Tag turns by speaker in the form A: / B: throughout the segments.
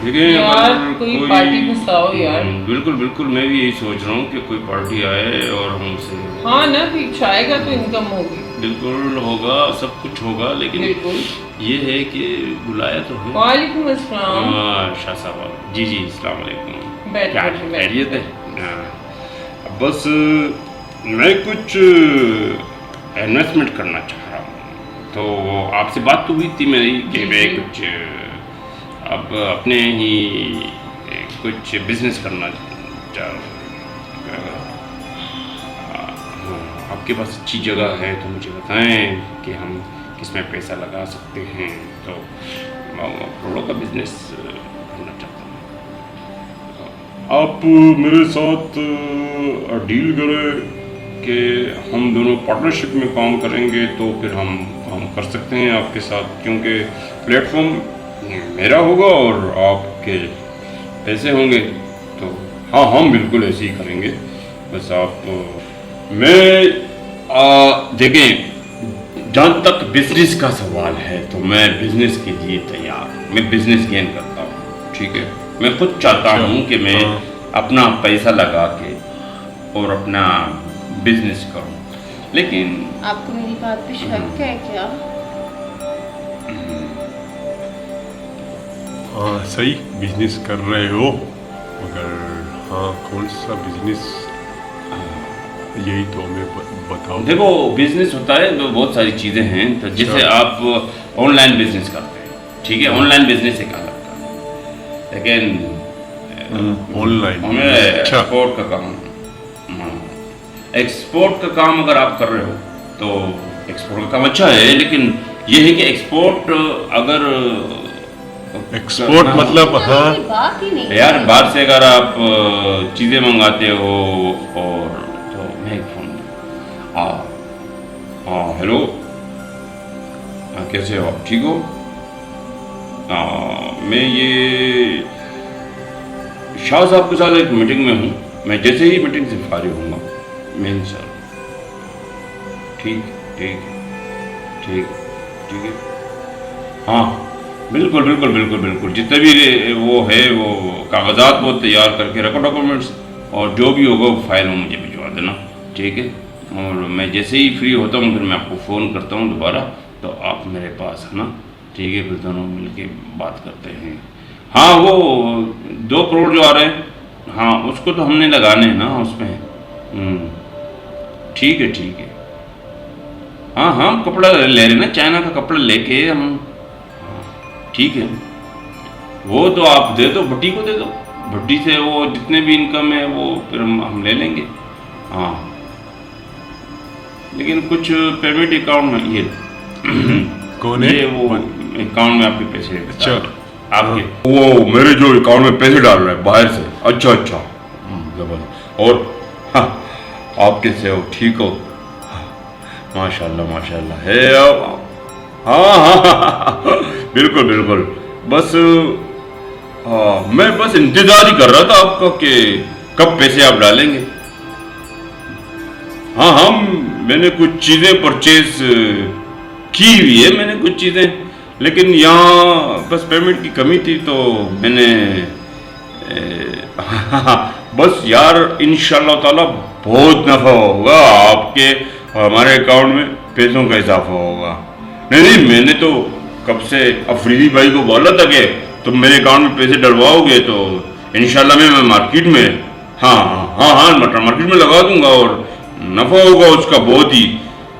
A: دیکھیں
B: یار
A: اگر
B: کوئی پارٹی بساؤ یار.
A: بالکل بالکل میں بھی یہی سوچ رہا ہوں کہ کوئی پارٹی آئے اور ہم سے
B: ہاں نا پھر آئے گا تو انکم ہوگی.
A: بالکل ہوگا سب کچھ ہوگا لیکن
B: بالکل.
A: یہ ہے کہ بلایا تو ہے.
B: وعلیکم السلام.
A: شاہ صاحب جی جی السلام علیکم.
B: بیٹھ
A: کیا
B: بیٹھ
A: خیریت ہے؟ بس میں کچھ انویسٹمنٹ کرنا چاہ رہا ہوں تو آپ سے بات تو ہوئی تھی میری کہ میں کچھ اب اپنے ہی کچھ بزنس کرنا چاہ رہا ہوں. آپ کے پاس اچھی جگہ ہے تو مجھے بتائیں کہ ہم کس میں پیسہ لگا سکتے ہیں. تو کروڑوں کا بزنس کرنا چاہتا ہوں. آپ میرے ساتھ ڈیل کریں کہ ہم دونوں پارٹنرشپ میں کام کریں گے تو پھر ہم کام کر سکتے ہیں آپ کے ساتھ کیونکہ پلیٹ فارم میرا ہوگا اور آپ کے پیسے ہوں گے. تو ہاں ہم بالکل ایسے ہی کریں گے. بس آپ میں دیکھیں جہاں تک بزنس کا سوال ہے تو میں بزنس کے لیے تیار ہوں. میں بزنس گین کرتا ہوں. ٹھیک ہے میں خود چاہتا ہوں کہ میں اپنا پیسہ لگا کے اور اپنا بزنس کروں لیکن
C: آپ کو میری بات پہ شک ہے کیا؟
D: ہاں صحیح بزنس کر رہے ہو مگر ہاں کون سا بزنس یہی تو ہمیں بتاؤ.
A: دیکھو بزنس ہوتا ہے تو بہت ساری چیزیں ہیں. تو جیسے آپ آن لائن بزنس کرتے ہیں ٹھیک ہے آن لائن بزنس ایک الگ کا لیکن
D: آن لائن
A: ہمیں ایکسپورٹ کا کام ایکسپورٹ کا کام اگر آپ کر رہے ہو تو ایکسپورٹ کا کام اچھا ہے لیکن یہ ہے کہ ایکسپورٹ اگر
D: ایکسپورٹ مطلب ہاں
C: بات ہی نہیں
A: یار باہر سے اگر آپ چیزیں منگاتے ہو اور تو میں ایک فون ہاں ہیلو کیسے ہو آپ ٹھیک ہو. میں یہ شاہ صاحب کے ساتھ ایک میٹنگ میں ہوں. میں جیسے ہی میٹنگ سے فارغ ہوں گا میں انشاءاللہ ٹھیک ٹھیک ٹھیک ٹھیک ہے. ہاں بالکل بالکل بالکل بالکل جتنے بھی وہ ہے وہ کاغذات وہ تیار کر کے رکھو ڈاکومنٹس اور جو بھی ہوگا وہ فائل میں مجھے بھجوا دینا ٹھیک ہے. اور میں جیسے ہی فری ہوتا ہوں پھر میں آپ کو فون کرتا ہوں دوبارہ تو آپ میرے پاس ہے نا ٹھیک ہے. پھر دونوں مل کے بات کرتے ہیں. ہاں وہ 2 کروڑ جو آ رہے ہیں ہاں اس کو تو ہم نے لگانے ہیں نا اس میں ٹھیک ہے ٹھیک ہے. ہاں ہاں کپڑا لے رہے نا چائنا کا کپڑا لے کے ہم ٹھیک ہے. وہ تو آپ دے دو بھٹی کو دے دو بھٹی سے وہ جتنے بھی انکم ہے وہ پھر ہم لے لیں گے. ہاں لیکن کچھ پیمنٹ اکاؤنٹ میں یہ
D: کون ہے
A: وہ اکاؤنٹ میں آپ کے پیسے
D: اچھا
A: آپ کے وہ میرے جو اکاؤنٹ میں پیسے ڈال رہے ہیں باہر سے. اچھا اچھا اور آپ کیسے ہو ٹھیک ہو ماشاء اللہ ہے. ہاں بالکل بالکل بس میں بس انتظار ہی کر رہا تھا آپ کا کہ کب پیسے آپ ڈالیں گے. ہاں ہاں میں نے کچھ چیزیں پرچیز کی ہوئی ہے میں نے کچھ چیزیں لیکن یہاں بس پیمنٹ کی کمی تھی تو میں نے بس یار انشاءاللہ تعالی بہت نفع ہوگا آپ کے ہمارے اکاؤنٹ میں پیسوں کا اضافہ ہوگا. نہیں میں نے تو کب سے افریدی بھائی کو بولا تھا کہ تم میرے اکاؤنٹ میں پیسے ڈلواؤ گے تو انشاءاللہ میں مارکیٹ میں ہاں مارکیٹ میں لگا دوں گا اور نفع ہوگا اس کا بہت ہی.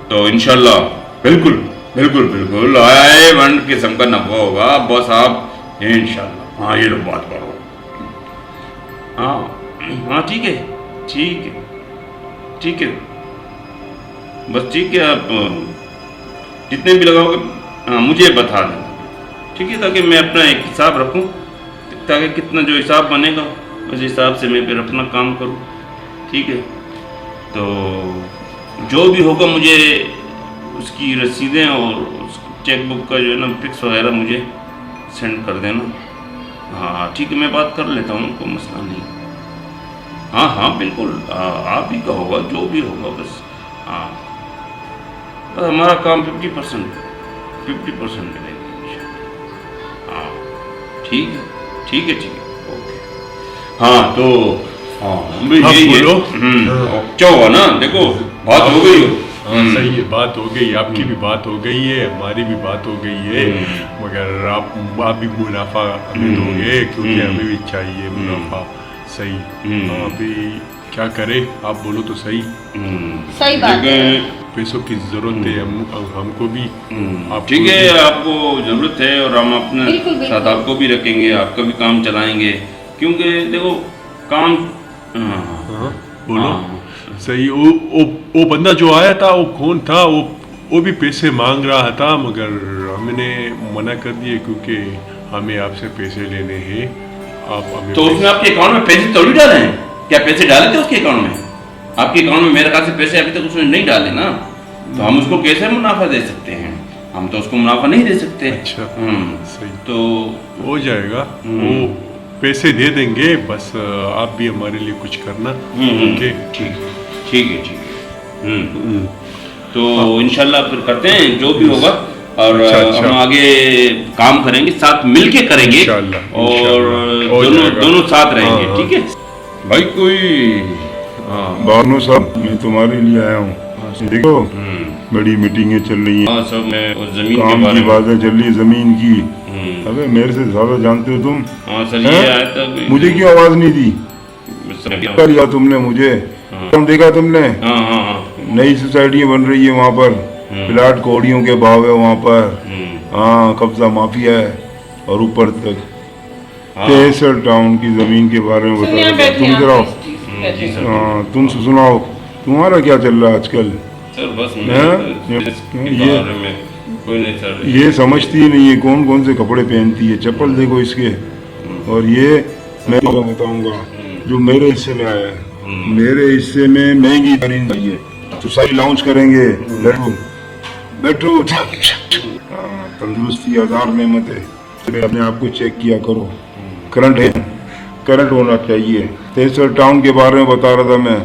A: تو انشاءاللہ بالکل بالکل بالکل آئے 1 قسم کا نفع ہوگا بس آپ انشاءاللہ. ہاں یہ لوگ بات کرو. ہاں ٹھیک ہے ٹھیک ہے ٹھیک ہے بس ٹھیک ہے. آپ جتنے بھی لگاؤ گے مجھے بتا دیں ٹھیک ہے تاکہ میں اپنا ایک حساب رکھوں تاکہ کتنا جو حساب بنے گا اس حساب سے میں پھر اپنا کام کروں ٹھیک ہے. تو جو بھی ہوگا مجھے اس کی رسیدیں اور اس چیک بک کا جو ہے نا پکس وغیرہ مجھے سینڈ کر دینا. ہاں ٹھیک ہے میں بات کر لیتا ہوں کوئی مسئلہ نہیں. ہاں بالکل آپ ہی کا ہوگا جو بھی ہوگا بس بس ہمارا کام 50% ملے گا. ہاں ٹھیک ہے ٹھیک ہے اوکے. ہاں تو ہاں بھی
D: آپ
A: یہی ہے.
D: بولو.
A: کیا ہوا نا دیکھو بات ہو گئی.
D: ہاں صحیح ہے, بات ہو گئی, آپ کی بھی بات ہو گئی ہے, ہماری بھی بات ہو گئی ہے, مگر آپ بھی منافع ہمیں دو گے کیونکہ ہمیں بھی چاہیے منافع. صحیح. ابھی کیا کرے آپ بولو تو صحیح.
C: صحیح بات ہے.
D: پیسوں کی ضرورت ہے ہم کو بھی.
A: ٹھیک ہے آپ کو ضرورت ہے اور ہم اپنے ساتھ آپ کو بھی رکھیں گے, آپ کا بھی کام چلائیں گے کیونکہ دیکھو کام.
D: بولو صحیح. وہ بندہ جو آیا تھا وہ کون تھا؟ وہ بھی پیسے مانگ رہا تھا مگر ہم نے منع کر دیے کیونکہ ہمیں آپ سے پیسے لینے ہیں. آپ ہمیں
A: تو اس میں آپ کے اکاؤنٹ میں پیسے تھوڑی ڈالے ہیں؟ کیا پیسے ڈالے تھے اس کے اکاؤنٹ میں؟ آپ کے اکاؤنٹ میں میرے خیال سے پیسے ابھی تک اس نے نہیں ڈالے نا, تو ہم اس کو کیسے منافع دے سکتے ہیں؟ ہم تو اس کو منافع نہیں دے سکتے.
D: اچھا صحیح.
A: تو
D: ہو جائے گا, وہ پیسے دے دیں گے, بس آپ بھی ہمارے لیے کچھ کرنا.
A: ٹھیک ہے. تو انشاءاللہ پھر کرتے ہیں جو بھی ہوگا, اور ہم آگے کام کریں گے, ساتھ مل کے کریں گے اور دونوں ساتھ رہیں گے. ٹھیک ہے بھائی. کوئی
E: بانو صاحب میں تمہارے لیے آیا ہوں. دیکھو بڑی میٹنگیں چل رہی ہیں, کام کی باتیں چل رہی ہیں زمین کی. ابے میرے سے زیادہ جانتے ہو تم. مجھے کیوں آواز نہیں دی؟ لیا تم نے مجھے, دیکھا تم نے؟ نئی سوسائٹیاں بن رہی ہے وہاں پر, پلاٹ کوڑیوں کے بھاؤ ہے وہاں پر. ہاں قبضہ مافیا ہے, اور اوپر تک کیسر ٹاؤن کی زمین کے بارے میں بتا. تم ذرا تم سناؤ تمہارا کیا چل رہا ہے آج کل؟ یہ سمجھتی ہی نہیں ہے کون کون سے کپڑے پہنتی ہے. چپل دیکھو اس کے. اور یہ میں بتاؤں گا جو میرے حصے میں آیا ہے. میرے حصے میں مہنگی ترین چاہیے. سوسائٹی لانچ کریں گے. بیٹھو. تندرستی ہزار نعمت ہے. اپنے آپ کو چیک کیا کرو. کرنٹ ہونا چاہیے. کیسر ٹاؤن کے بارے میں بتا رہا تھا میں,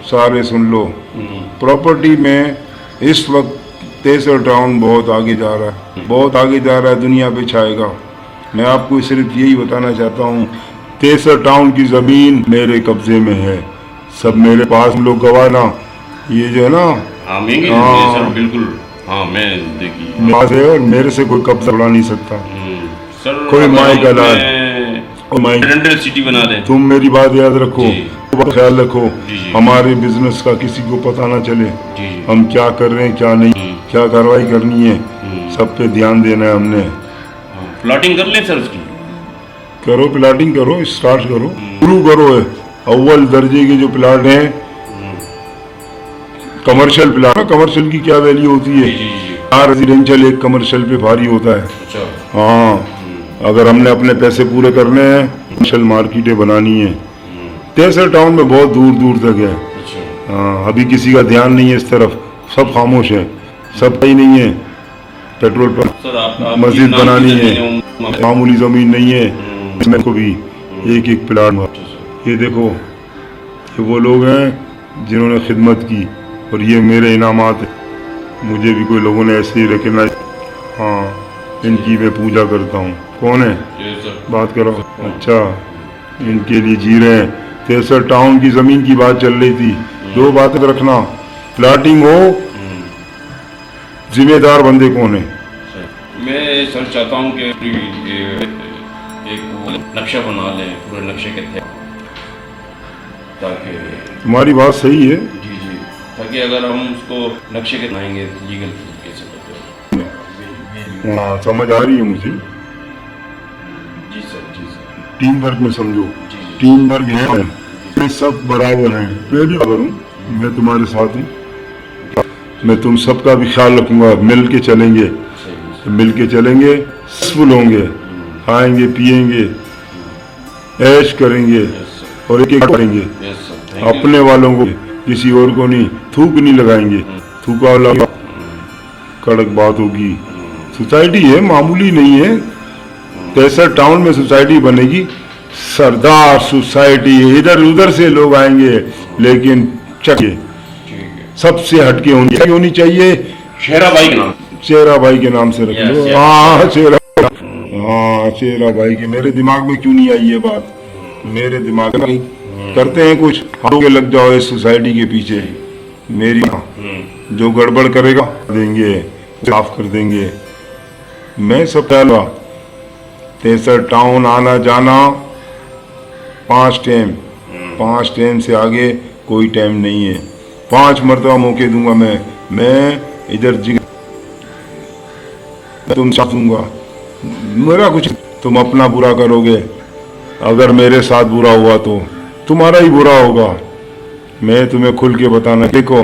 E: سارے سن لو. پراپرٹی میں اس وقت کیسر ٹاؤن بہت آگے جا رہا ہے, بہت آگے جا رہا ہے, دنیا پہ چھائے گا. میں آپ کو صرف یہی بتانا چاہتا ہوں, کیسر ٹاؤن کی زمین میرے قبضے میں ہے, سب میرے پاس. لوگ گواہ نا, یہ جو ہے نا
A: بالکل
E: پاس ہے, اور میرے سے کوئی قبضہ اڑا نہیں سکتا. کوئی مائی کا لال
A: سٹی بنا دیں.
E: تم میری بات یاد رکھو, خیال رکھو, ہمارے بزنس کا کسی کو پتہ نہ چلے. ہم کیا کر رہے ہیں کیا نہیں, کیا کاروائی کرنی ہے, سب پہ دھیان دینا ہے ہم نے.
A: پلاٹنگ کر لیں سر اس کی.
E: کرو پلاٹنگ کرو, اسٹارٹ کرو, شروع کرو. اول درجے کے جو پلاٹ ہیں کمرشل پلاٹ, کمرشل کی کیا ویلیو ہوتی ہے؟ ریزیڈینشل ایک کمرشل پہ بھاری ہوتا ہے. ہاں اگر ہم نے اپنے پیسے پورے کرنے ہیں, کمرشل مارکیٹیں بنانی ہیں. کیسر ٹاؤن میں بہت دور دور تک ہے. ہاں ابھی کسی کا دھیان نہیں ہے اس طرف, سب خاموش ہے, سب ہی نہیں ہے. پیٹرول پمپ, مسجد بنانی ہے, معمولی زمین نہیں ہے. اس میں کو بھی ایک ایک پلاٹ. یہ دیکھو یہ وہ لوگ ہیں جنہوں نے خدمت کی, اور یہ میرے انعامات ہیں. مجھے بھی کوئی لوگوں نے ایسے ہی ریکگنائز. ہاں ان کی میں پوجا کرتا ہوں. کون ہے بات کرو؟ اچھا ان کے لیے جی رہے ہیں. کیسر ٹاؤن کی زمین کی بات چل رہی تھی. دو باتیں رکھنا, پلاٹنگ ہو, ذمہ دار بندے کون ہیں؟
A: میں سر چاہتا ہوں کہ ایک نقشہ بنا لیں پورے نقشے کے تحت, تاکہ
E: تمہاری بات صحیح ہے.
A: جی تاکہ اگر ہم اس کو نقشے کے بنائیں گے لیگل کیسے کرتے ہیں.
E: ہاں سمجھ آ رہی ہے مجھے.
A: جی سر
E: ٹیم ورک میں سمجھو, ٹیم ورک ہے, میں سب برابر ہیں. میں بھی برابر ہوں, میں تمہارے ساتھ ہوں. میں تم سب کا بھی خیال رکھوں گا. مل کے چلیں گے, مل کے چلیں گے, سکسیسفل ہوں گے, کھائیں گے پیئیں گے, عیش کریں گے, اور ایک ایک کریں گے. اپنے والوں کو, کسی اور کو نہیں. تھوک نہیں لگائیں گے. تھوکا لگا کڑک بات ہوگی. سوسائٹی ہے, معمولی نہیں ہے. کیسر ٹاؤن میں سوسائٹی بنے گی, سردار سوسائٹی. ادھر ادھر سے لوگ آئیں گے, لیکن چکے سب سے ہٹ کے ہونی چاہیے.
A: شہرا بھائی کے نام,
E: شیرا بھائی کے نام سے رکھ لو. ہاں شیرا, हाँ शेरा भाई के मेरे दिमाग में क्यों नहीं आई ये बात, मेरे दिमाग में करते हैं कुछ, हम के लग जाओ इस सोसाइटी के पीछे, मेरी जो गड़बड़ करेगा देंगे, साफ कर देंगे। मैं सब पहला 63 टाउन आना जाना 5 टाइम से आगे कोई टाइम नहीं है, 5 मरतबा मौके दूंगा मैं इधर तुम साथ दूंगा, मेरा कुछ, तुम अपना बुरा करोगे, अगर मेरे साथ बुरा हुआ तो तुम्हारा ही बुरा होगा। मैं तुम्हें खुल के बताना, देखो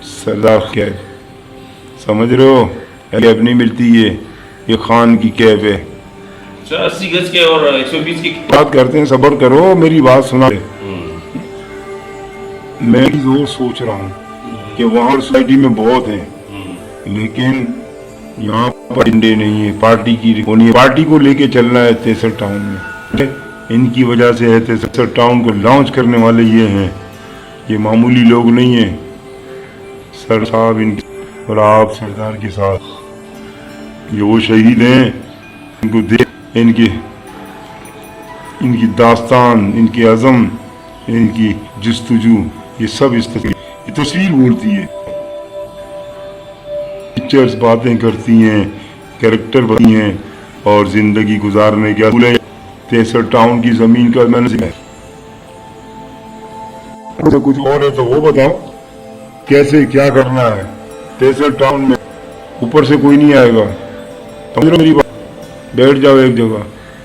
E: सरदार कैब समझ रहे हो, कैब नहीं मिलती, ये खान की कैब है।
A: 80 गज के और 120 की
E: बात करते हैं, सब्र करो, मेरी बात सुना। मैं जो सोच रहा हूँ कि वहाँ सोसाइटी में बहुत हैं, लेकिन यहाँ पर झंडे नहीं है, पार्टी की होनी है, पार्टी को लेके चलना है 63 टाउन में, इनकी वजह से है 63 टाउन को लॉन्च करने वाले ये हैं, ये मामूली लोग नहीं हैं। सर साहब इनके और आप सरदार के साथ ये वो शहीद हैं, इनको देख, इनकी दास्तान, इनके अज़म, इनकी जस्तजू, ये सब इस तस्वीर बोलती है, पिक्चर्स बातें करती हैं, कैरेक्टर बनती हैं, और जिंदगी गुजारने के लिए 63 टाउन की जमीन का मैंने कुछ और है तो वो बताओ, कैसे क्या करना है 63 टाउन में, ऊपर से कोई नहीं आएगा, समझ लो मेरी बात। बैठ जाओ एक जगह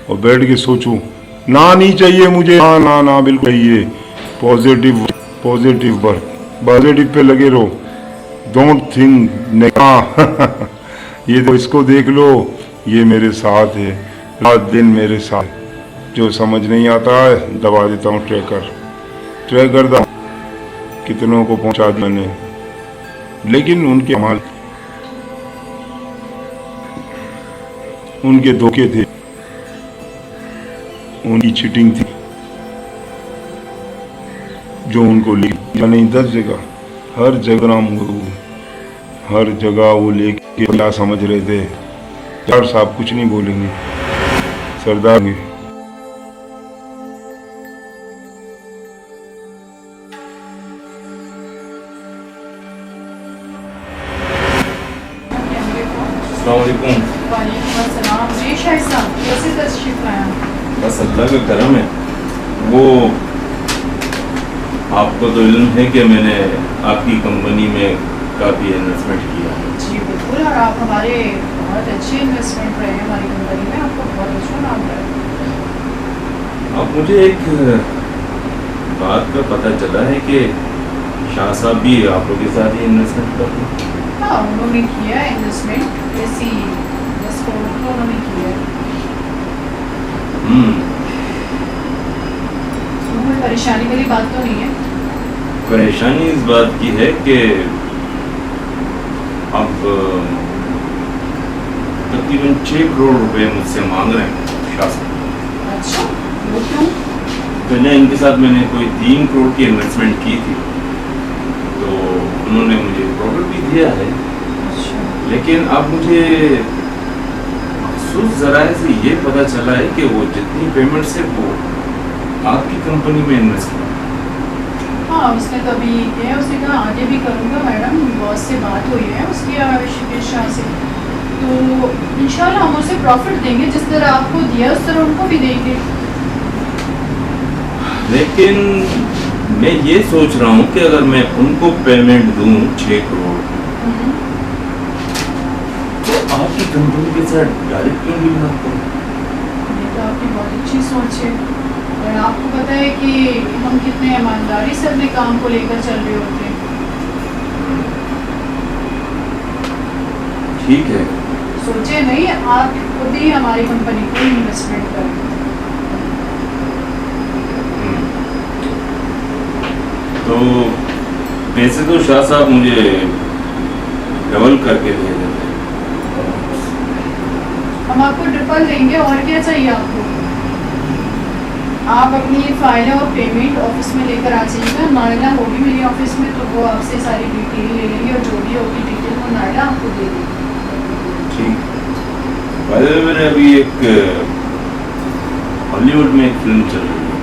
E: और बैठ के सोचो, ना नहीं चाहिए मुझे, ना बिल्कुल चाहिए, पॉजिटिव पे लगे रहो, डोंट थिंक ये तो इसको देख लो, ये मेरे साथ है, रात दिन मेरे साथ, जो समझ नहीं आता है दबा देता हूँ ट्रैकर दा, कितनों को पहुंचा दिया मैंने, लेकिन उनके अमाल, उनके धोखे थे, उनकी चीटिंग थी, जो उनको नहीं 10 जगह, हर जगह नाम हर जगह वो लेके क्या समझ रहे थे। सरदार साहब कुछ नहीं बोलेंगे, सरदार ने
A: बस अल्लाह का करम है। वो आपको तो इल्म है कि मैंने आपकी कंपनी में काफ़ी इन्वेस्टमेंट किया है।
C: जी बिल्कुल, और आप हमारे बहुत अच्छे इन्वेस्टमेंट रहे हैं हमारी कंपनी में, आपको बहुत अच्छा नाम रहा है।
A: अब मुझे एक बात का पता चला है कि शाह साहब भी आप लोगों के साथ ही इन्वेस्टमेंट करते हैं।
C: हाँ, उन्होंने किया है इन्वेस्टमेंट, ऐसी 10 करोड़ का उन्होंने किया है। कोई परेशानी वाली बात तो नहीं है?
A: परेशानी इस बात की है कि अब तकरीबन 6 करोड़ रुपए मुझसे मांग रहे हैं शाह साहब।
C: अच्छा, वो क्यों?
A: पहले इनके साथ मैंने कोई 3 करोड़ की इन्वेस्टमेंट की थी, तो उन्होंने मुझे प्रॉफिट भी दिया है।
C: अच्छा,
A: लेकिन अब मुझे महसूस ज़राए से ये पता चला है कि वो जितनी पेमेंट से वो आपकी कंपनी में इन्वेस्ट किया।
C: हाँ, उसने तो अभी किया है, उसने कहा आगे भी करूँगा मैडम, बॉस से बात हुई है उसकी आविष्केश शाह से, तो इंशाल्लाह हम उसे प्रॉफिट देंगे, जिस तरह आपको दिया उस तरह उनको भी देंगे।
A: लेकिन मैं ये सोच रहा हूँ कि अगर मैं उनको पेमेंट दूँ 6 करोड़, तो आपकी कंपनी के साथ डायरेक्ट क्यों डील ना करूँ?
C: ये तो आपकी बहुत अच्छी सोच है, और आपको पता है कि हम कितने ईमानदारी से अपने काम को लेकर चल रहे होते हैं।
A: ठीक है,
C: सोचे नहीं, आप खुद ही हमारी कंपनी को इन्वेस्टमेंट करें।
A: तो पैसे तो शाह साहब मुझे डबल करके दे देते हैं।
C: हम आपको ट्रिपल देंगे, और क्या चाहिए आपको? आप अपनी फाइलें और पेमेंट ऑफिस में लेकर आ जाइएगा, नायला होगी मेरी ऑफिस में, तो वो आपसे सारी डिटेल ले लेंगे, और जो भी होगी डिटेल वो नायला आपको दे देगी।
A: ठीक, मेरे अभी एक हॉलीवुड में एक फिल्म चल रही है,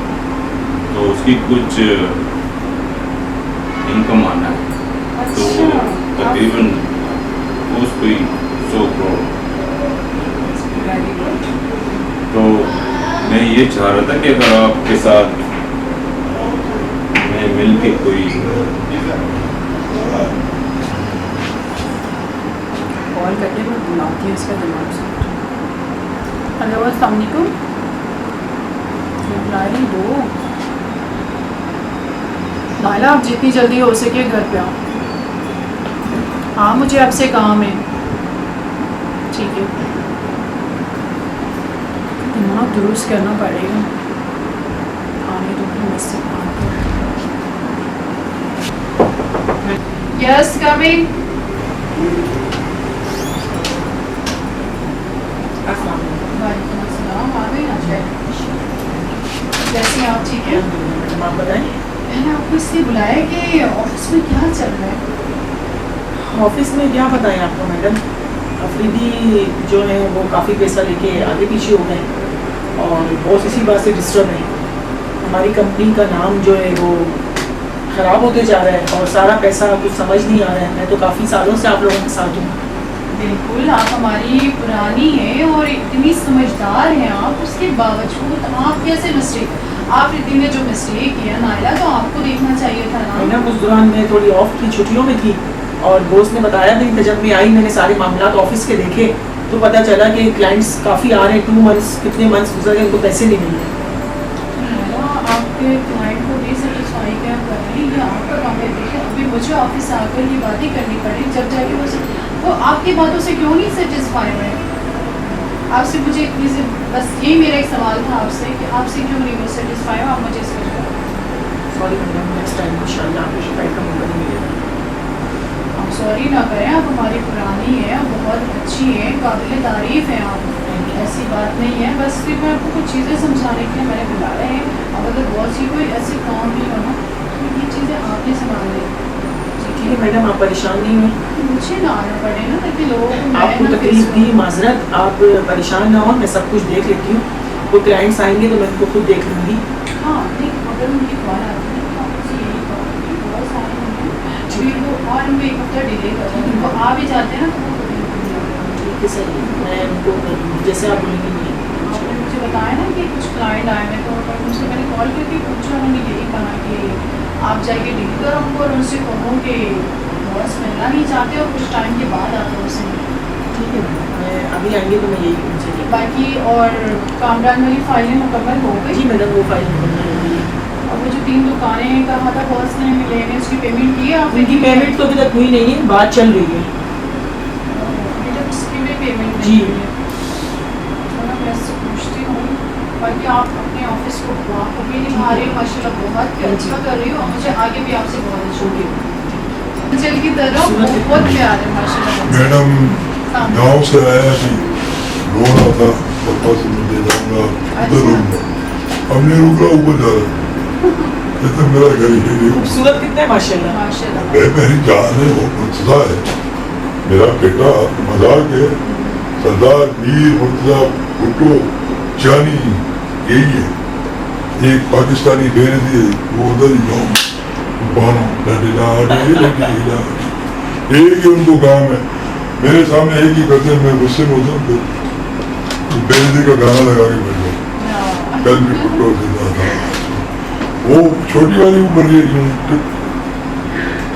A: तो उसकी कुछ इनकम आना है, तो तकरीबन उस कोई 100 करोड़। तो मैं ये चाह रहा था कि अगर आपके साथ मैं मिल के कोई
C: कॉल करके मैं बुलाती हूँ इसका दिमाग से। हेलो अस्सलाम वालेकुम, रिप्लाई दो नायला, आप जितनी जल्दी हो सके घर पे आओ। हाँ मुझे आपसे काम है, ठीक है। दिमाग दुरुस्त करना पड़ेगा, आने दो फिर मुझसे बात करो। Yes coming. वालेकुम अस्सलाम, आ गई ना? कैसे हैं आप? ठीक है।
F: आप बताएं,
C: मैंने आपको इसलिए बुलाया कि ऑफिस में क्या चल रहा है?
F: ऑफिस में क्या बताएं आपको मैडम, अफरीदी जो है वो काफ़ी पैसा लेके आगे पीछे हो गए और बॉस इसी बात से डिस्टर्ब है। हमारी कंपनी का नाम जो है वो ख़राब होते जा रहा है और सारा पैसा कुछ समझ नहीं आ रहा है। मैं तो काफ़ी सालों से आप लोगों के साथ हूँ।
C: बिल्कुल, आप हमारी पुरानी हैं और इतनी समझदार हैं आप, उसके बावजूद आप कैसे मिस्टेक, आप रिद्धि ने जो मिस्टेक किया नायला, तो आपको देखना चाहिए था ना।
F: मैडम उस दौरान मैं थोड़ी ऑफ की छुट्टियों में थी और बॉस ने बताया नहीं था। जब मैं आई मैंने सारे मामला ऑफिस के देखे तो पता चला कि क्लाइंट्स काफ़ी आ रहे हैं, 2 मंथ्स कितने मंथ्स गुजर गए, उनको पैसे नहीं मिल रहे।
C: नायला, आपके क्लाइंट को डिससेटिस्फाई क्या कर रही है, आपका काम है। अभी मुझे ऑफिस आकर ये बातें करनी पड़ी, जब जाके वो आपकी बातों से क्यों नहीं सेटिस्फाई है? आपसे मुझे इतनी से बस यही मेरा एक सवाल था आपसे कि आपसे क्यों नहीं वो सेटिस्फाई हो, आप मुझे इसका जवाब।
F: सॉरी मैडम, नेक्स्ट टाइम इंशाल्लाह आपको शिकायत का मौका नहीं मिलेगा।
C: आप सॉरी ना करें, आप हमारी पुरानी हैं, बहुत अच्छी हैं, काबिल तारीफ़ हैं आप, ऐसी बात नहीं है। बस फिर मैं आपको कुछ चीज़ें समझाने के लिए मैंने बुलाया है। अब अगर बहुत सी कोई ऐसे काम नहीं हो ना तो ये चीज़ें आपने संभाल ली।
F: ठीक है मैडम, आप परेशान नहीं हुए,
C: मुझे ना आना पड़े ना, ताकि लोगों को मैं
F: आपको
C: ना
F: तकलीफ दी, माजरत, आप परेशान ना हो, मैं सब कुछ देख लेती हूँ। वो क्लाइंट्स आएंगे तो मैं उनको खुद देख लूँगी।
C: हाँ नहीं, अगर उनकी कॉल आती है तो आपसे यही कहूँगी, बहुत सारे होंगे फिर वो और उनको एक हफ्ता डिले कर देंगे, वो आ भी जाते हैं ना तो वो
F: ठीक है सर, मैं उनको जैसे आप बोलेंगे।
C: आपने मुझे बताया ना कि कुछ क्लाइंट आए हैं, तो उनसे मैंने कॉल करके पूछा, उन्होंने यही कहा कि आप जाके डील करो हमको और उनसे कहो कि बॉस मिलना नहीं चाहते और कुछ टाइम के बाद आप उनसे।
F: ठीक है मैं अभी आएंगे तो मैं यही उनसे।
C: बाकी और कामरान वाली फाइलें मुकम्मल हो गई?
F: जी मैडम, वो फाइल मुकम्मल हो गई है।
C: और वो जो 3 दुकानें कहा था बॉस ने मिलेंगे, उसकी पेमेंट की है आपने?
F: उनकी पेमेंट तो अभी तक हुई नहीं है, बात चल रही है।
C: अभी तक उसकी भी पेमेंट
F: जी।
C: नहीं हुई है। चलो मैं इससे पूछती हूँ। बाकी आप अपने ऑफिस को कभी निभा रही हो, माशाल्लाह बहुत अच्छा कर रही हो, मुझे आगे भी आपसे बहुत अच्छा होगी। चल की तरह बहुत प्यार है माशाल्लाह।
E: मैडम गांव से आया थी, रो रहा था, पापा से मैं ले जाऊंगा, उधर रहूंगा। अब नहीं रुक रहा, ऊपर जा रहा, ये तो मेरा घर ही है।
F: खूबसूरत कितना है माशाल्लाह।
C: माशाल्लाह
E: मेरी जान है, वो मुर्तजा है मेरा बेटा, मजाक है। सरदार मीर मुर्तजा भुट्टो जानी यही है। एक पाकिस्तानी बहन थी, वो उधर ही गाँव एक ही उनको काम है। मेरे सामने एक ही करते, मैं गुस्से में होता हूँ, बेनजी का गाना लगा के बैठ गया। कल भी भुट्टो देता था, वो छोटी वाली ऊपर गई,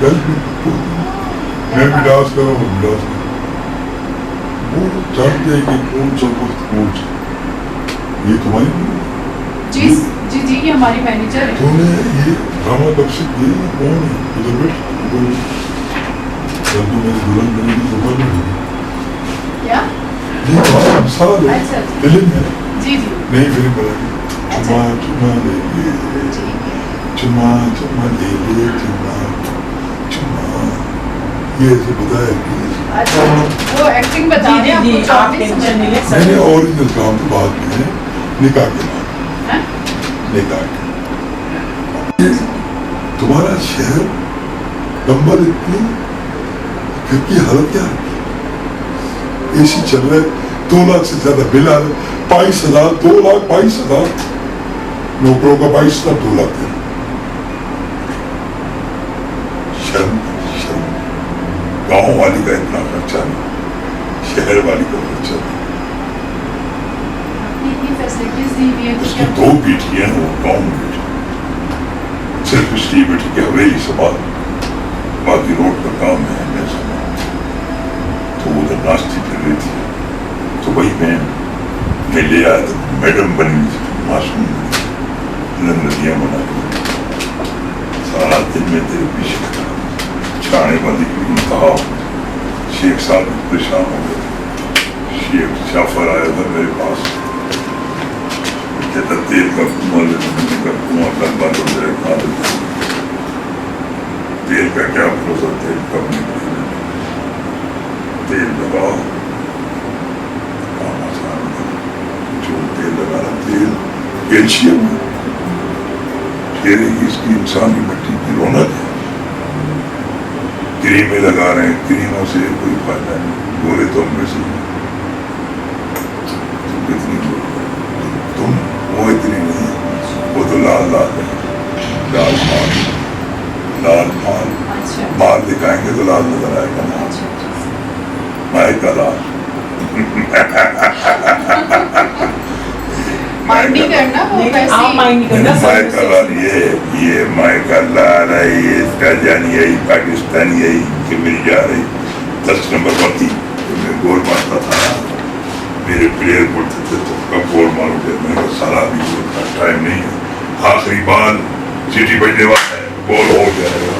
E: कल भी भुट्टो, मैं भी डांस करूँ, वो भी डांस करूँ। वो जानते हैं कि कौन सा कुछ ये तुम्हारी
C: जी जी जी, ये हमारी मैनेजर है।
E: तूने ये ड्रामा कब से किया, कौन है? इधर बैठ, इधर जब तू मेरी दुल्हन बनेगी तो कौन बनेगी?
C: क्या?
E: ये हमारा मिसाल है,
C: अच्छा।
E: फिल्म है,
C: जी जी
E: नई फिल्म बनाई, चुमा चुमा ले ले, चुमा चुमा ले ले, चुमा चुमा, ये ऐसे बताया कि
C: अच्छा, वो एक्टिंग बता रहे हैं
F: जी,
C: आपको,
F: आप
C: नहीं
F: टेंशन
C: समझ
F: नहीं
C: में।
F: लें।
E: मैंने ओरिजिनल काम तो बात में है, निकाह के बाद,
C: हैं?
E: निकाह के तुम्हारा शहर नंबर इतनी, घर की हालत क्या है? एसी चल रहा है, 2 लाख से ज्यादा बिल आ रहे, 22,000, 2 लाख 22,000, नौकरों का 22,000, 2 लाख देना। शर्म शर्म, गांव वाली का इतना खर्चा नहीं, शहर वाली का खर्चा नहीं।
C: इतनी फैसिलिटीज दी हुई है तो
E: उसकी
C: क्या
E: 2 बेटियां हैं, वो गाँव में बेटी, सिर्फ इसलिए बेटी के हवेली सवाल बाकी रोड का काम है, मैं सुना तो वो उधर नाश्ती कर रही थी, तो वही मैं ले आया था, मैडम बनी थी, मासूम नदियाँ बना दी, सारा दिन में तेरे पीछे खड़ा, छाने वाली कहा शेख साहब परेशान हो गए। शेख जाफर आया था मेरे पास, कहता तेल का कुआं बंद हो जाए, तेल का क्या भरोसा, तेल कब निकलेगा, तेल लगाओ, काम आसान है, जो तेल लगाना, तेल कैल्शियम है, चेहरे की इसकी इंसानी मिट्टी की रौनक है। क्रीमें लगा रहे हैं, क्रीमों से कोई फायदा नहीं, गोरे तो उनमें से तुम कितनी तुम वो इतनी नहीं, वो तो लाल लाल है, लाल माल, लाल माल,
C: अच्छा
E: माल दिखाएंगे तो लाल नजर आएगा ना, माए का लाल।
C: माइंड नहीं करना वो
F: नहीं,
C: वैसे
F: आप माइंड नहीं करना,
E: माए का लाल, ये माए का लाल है, ये इसका जानी है, पाकिस्तानी है, कि मिल जा रही 10 नंबर वर्दी, मैं गोल मारता था, मेरे प्लेयर बोलते थे तो कब गोल मारोगे, मैंने कहा सारा भी उतना टाइम नहीं है, आखिरी बाल सीटी बजने वाला है, गोल हो जाएगा,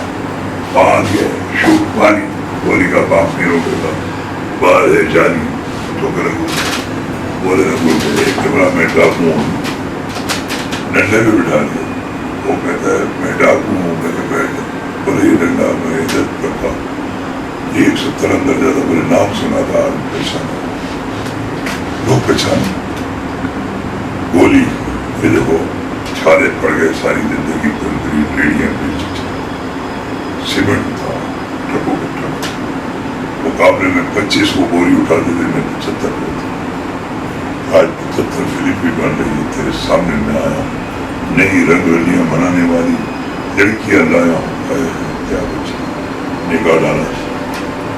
E: बाल है शूट वाली गोली का बाप नहीं रोकेगा, बाल है जानी तो करेंगे, बोले ना बोलते एक कैमरा में डाकू हूँ, डंडे में बिठा दिया, वो कहता है मैं डाकू हूँ, मैंने बैठ, बोले ये डंडा मैं इज्जत करता, 170 अंदर ज्यादा, बोले नाम सुना था, पहचाना, लोग पहचाने, गोली, ये देखो छाले पड़ गए, सारी जिंदगी रेडियम सीमेंट था, ट्रकों के ट्रक, मुकाबले में 25 को बोरी उठा देते, मैं 75 को, आज 75 फिल्म भी बन रही है, तेरे सामने में आया, नई रंगरलियां बनाने वाली लड़कियां लाया हूँ, क्या बच्ची निकाह डाला,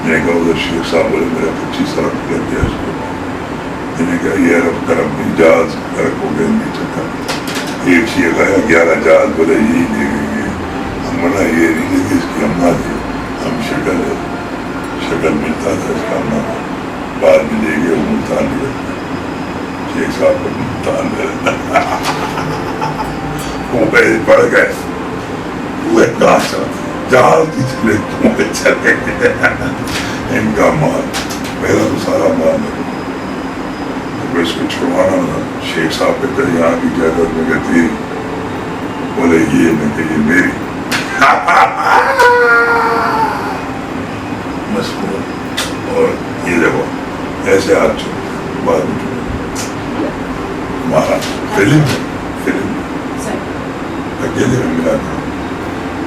E: मैंने कहा उधर शेख साहब बोले मेरा 25 साल लग गया इसको, मैंने कहा ये अरब करम नहीं, जहाज करक हो गए नहीं चक्कर, एक शेख आया 11 जहाज, बोले यही देंगे, हम बोला ये नहीं देंगे, इसकी हम ना दे, हम शक्ल मिलता था इसका हम ना, बाद में ले गए मुल्तान ले गए, शेख साहब को मुल्तान ले वो गए बढ़ गए, वो एक कहा जहाज की चले तुम्हें चले इनका माल, मेरा तो सारा माल है, तो इसको छुड़वाना था, शेख साहब कहते यहाँ की जायदाद में कहती, बोले ये मैं कही मेरी मशहूर, और ये देखो ऐसे हाथ छुड़े, बाद में छुड़े, हमारा फिल्म अकेले में मिला था,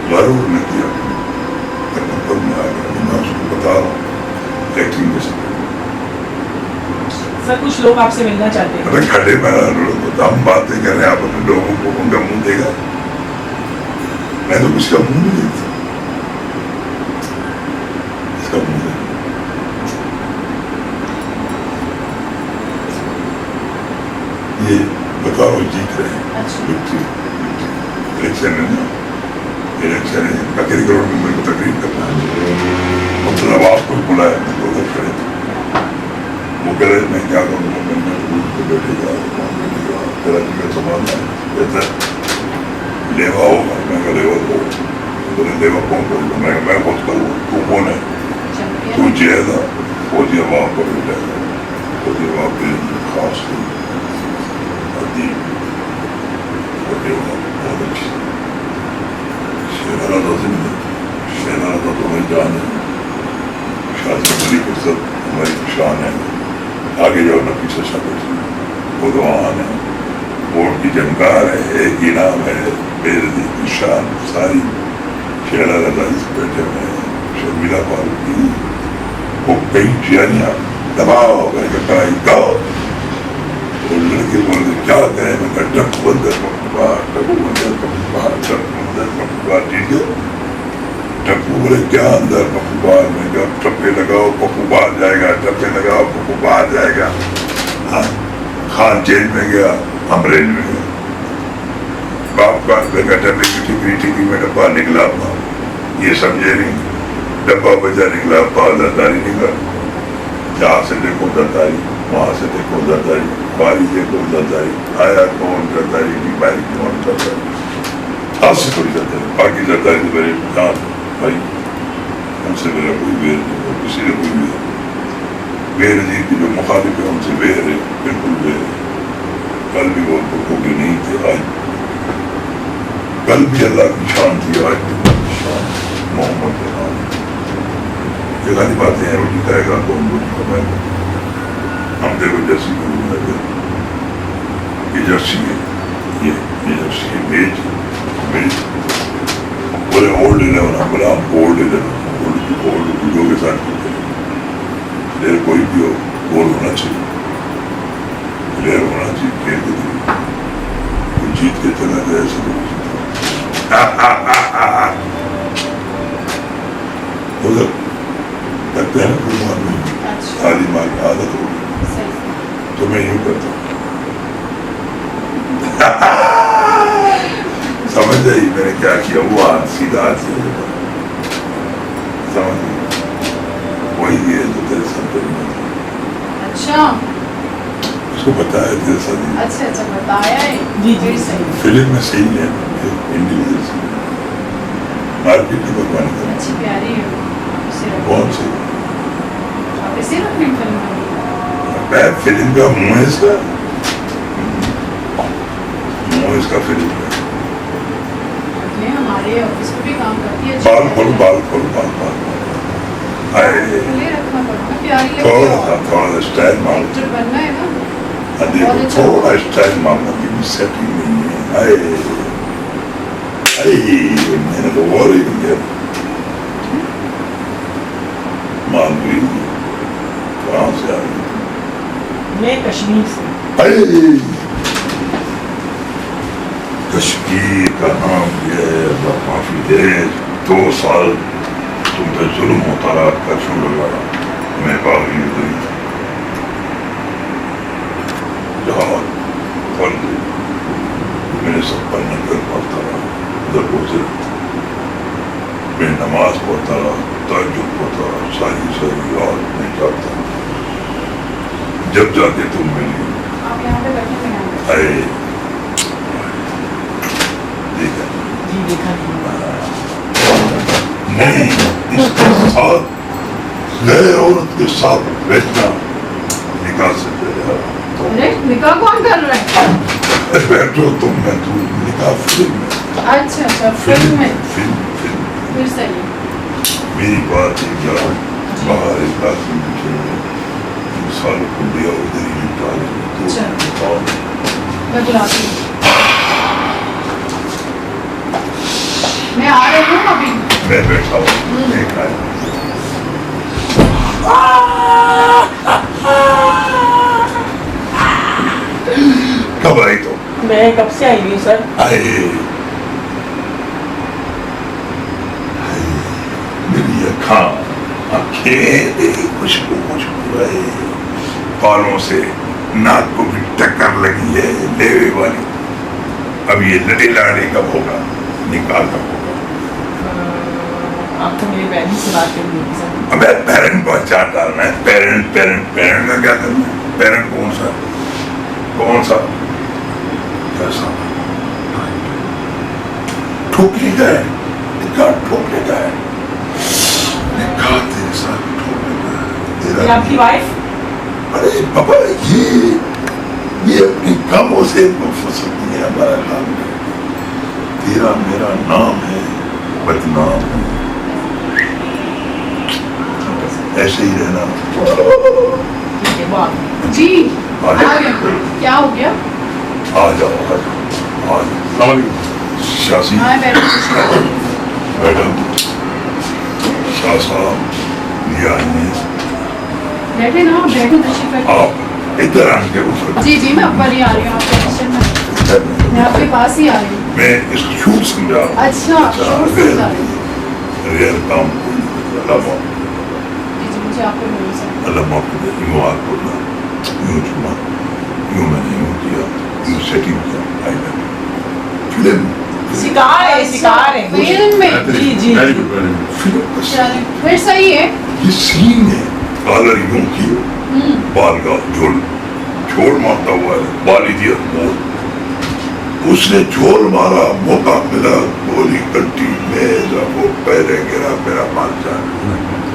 E: जरूर न किया, तकबर में आ गया, मैं उसको बता रहा हूँ एक्टिंग में से,
F: सर कुछ लोग आपसे मिलना चाहते हैं,
E: अरे खड़े में हम बातें कर रहे हैं, आप अपने लोगों को उनका मुंह देगा, मैं तो किसका मुंह नहीं देखता, इसका मुंह देखता, ये बताओ जीत रहे हैं, इलेक्शन है ना, इलेक्शन है, बकरी करोड़ में मेरे को तकरीर करना है, मतलब आपको बुलाया, मैं तो उधर खड़े थे, वो कह रहे मैं क्या करूँगा, मैं तो बैठेगा, तेरा टिकट संभालना है, कहता लेवा होगा, मैं कहा लेवा हो, बोले लेवा कौन करूँगा, मैं खुद करूँगा, तू कौन है, तू जैदा फौजी वहाँ पर बैठेगा, फौजी वहाँ पर खास अदीब, फौजी वहाँ बहुत अच्छी, शेराना था जिंदगी, शेराना था तो हमारी जान है, शादी बड़ी फुर्सत हमारी शान है, आगे जाओ ना पीछे शादी, वो तो आन है, वोट की जनकार है, एक ही नाम है, बेरदी की शान सारी, शेरा रजा से बैठे हुए हैं, शर्मिला फारूकी, वो कई जियानियाँ दबाओ करके पढ़ाई करो। वो लड़के बोलते क्या करें, मैं कहा टक बंदर पकड़वा, टक बंदर पकड़वा, टक बंदर पकड़वा, ठीक है। टप्पू बोले क्या अंदर पकड़वा, मैं कहा टप्पे लगाओ पकड़वा आ जाएगा, टप्पे लगाओ पकड़वा आ जाएगा। हाँ, खान जेल में गया, हम रेल में गए। बाप का लगा डब्बे की टिकरी में डब्बा निकला, ये समझे नहीं, डब्बा बजा निकला, दरदारी निकला। जहाँ से देखो दरदारी, वहाँ से देखो दरदारी, बारी देखो दरदारी, आया कौन दरदारी, बीमारी कौन दरदारी, आज से थोड़ी दरदारी, बाकी दरदारी तो मेरे जान भाई, उनसे मेरा कोई वेर नहीं, किसी ने कोई वेर नहीं की जो मुखालिफ है उनसे वेर है, बिल्कुल वेर है। कल भी वो भूखे नहीं थे, आज कल भी अल्लाह की शान थी, आज भी शान मोहम्मद के नाम। ये सारी बातें हैं, रोटी खाएगा कौन रोटी कमाएगा। हम देखो जर्सी को ये जर्सी है, ये जर्सी है, मेज बोले ओल्ड इलेवन, हम बोला हम ओल्ड इलेवन, ओल्ड वीडियो के साथ प्लेयर कोई भी हो, गोल होना चाहिए, प्लेयर होना चाहिए, खेल के लिए कोई जीत के चला जाए ऐसे लोग उधर लगता है ना कोई मार नहीं, सारी मार की आदत हो गई, तो मैं यूं करता हूँ। समझ जाइए मैंने क्या किया, वो हाथ सीधा हाथ से समझ गई, वही है जो तेरे साथ
C: अच्छा
E: उसको बताया तेरे साथ।
C: अच्छा अच्छा बताया है
F: जी,
C: फिर सही।
E: फिल्म में सही है, इंडिविजुअल से मार्केट की भगवान का
C: अच्छी प्यारी है वो, इसे रखो।
E: कौन से
C: आप इसे रखें फिल्म में।
E: मैं फिल्म का मुंह है इसका, मुंह इसका फिल्म का।
C: ये हमारे ऑफिस में भी काम करती है।
E: बाल खोलो, बाल खोलो, बाल बाल आए
C: खुले रखना पड़ता, प्यारी
E: थोड़ा
C: लगती है।
E: थोड़ा स्टाइल मांगो,
C: एक्टर बनना है ना।
E: देखो थोड़ा स्टाइल मांगो कि सेटिंग नहीं है। आए मैंने तो और ही नहीं किया, मान गई कहाँ से आ गई?
F: मैं कश्मीर से।
E: कश्मीर का नाम ये माफी दे, 2 साल तुम पे जुल्म होता रहा, कर्फ्यू लगा रहा, मैं बागी गई जहाज फल गई, मैंने सब पढ़ने कर पढ़ता रहा, उधर रोजे मैं नमाज पढ़ता रहा, तहज्जुद पढ़ता रहा, सारी रात में जागता रहा। जब जाके तुम मिली
C: आप यहाँ पे बैठे थे यहाँ पे।
E: आए, देखा
F: जी देखा
E: नहीं, इसके साथ नए औरत के साथ बैठना निकाह से पहले
C: अरे निकाह कौन कर रहा है?
E: बैठो तुम, मैं तू निकाह फिल्म में,
C: अच्छा अच्छा फिल्म में,
E: फिल्म
C: फिर सही है।
E: मेरी बात है क्या, बाहर एक आदमी बैठे हुए, सालों को लिया उधर ही निपटा लेंगे, तो
C: अच्छा।
E: निकाह
C: मैं बुलाती हूँ, मैं आ रही हूँ अभी।
E: मैं बैठा हूँ, देखा है कब आई तो?
F: मैं कब से आई हुई सर?
E: आए मेरी आंखें खुशबू है, बालों से नाक को भी टक्कर लगी है, लेवे वाली। अब ये लड़े लाड़े कब होगा, निकाल कब होगा?
F: आप तो मेरे पेरेंट्स से बात करनी होगी सर।
E: अब पेरेंट को अचार डालना है, पेरेंट पेरेंट पेरेंट का क्या करना है? पेरेंट कौन सा कैसा ठोकने का है, निकाह ठोकने का है, निकाह तेरे साथ ठोकने का है।
F: ये
E: तेरा
F: आपकी वाइफ?
E: अरे बाबा ये अपनी कामों से फुर्सत नहीं है, हमारा काम है, तेरा मेरा नाम है बदनाम है, ऐसे ही रहना।
F: ठीक है, वाह।
C: जी
E: आ
C: आ
E: जाओ।
C: गए। क्या हो गया?
E: आ जाओ शासी
C: हाँ मैडम।
E: मैडम शाह साहब ये आई हैं,
C: बैठे ना, बैठो तशरीफ रखिए।
E: आप इधर आके ऊपर
C: जी जी मैं ऊपर ही आ रही हूँ, आप टेंशन में, मैं आपके पास ही आ रही हूँ।
E: मैं इसको शूट समझा रहा हूँ।
C: अच्छा शोर से जा रही हूँ।
E: रियल काम अल्लाह
C: जी जी मुझे आप पे भरोसा है।
E: अल्लाह माफ कर दे, यूं आग बोलना, यूं चुना, यूं मैंने यूं किया, यूं सेटिंग किया, आई लव फिल्म
F: सिखा रहे
C: फिल्म में
F: जी, जी।
E: वेरी गुड फिल्म बस
C: चलें, फिर सही है।
E: ये सीन है, कॉलर यूं की बाल का झोल छोड़ मारता हुआ है, बाली दिया मोड़, उसने झोल मारा, मौका मिला, गोली कट्टी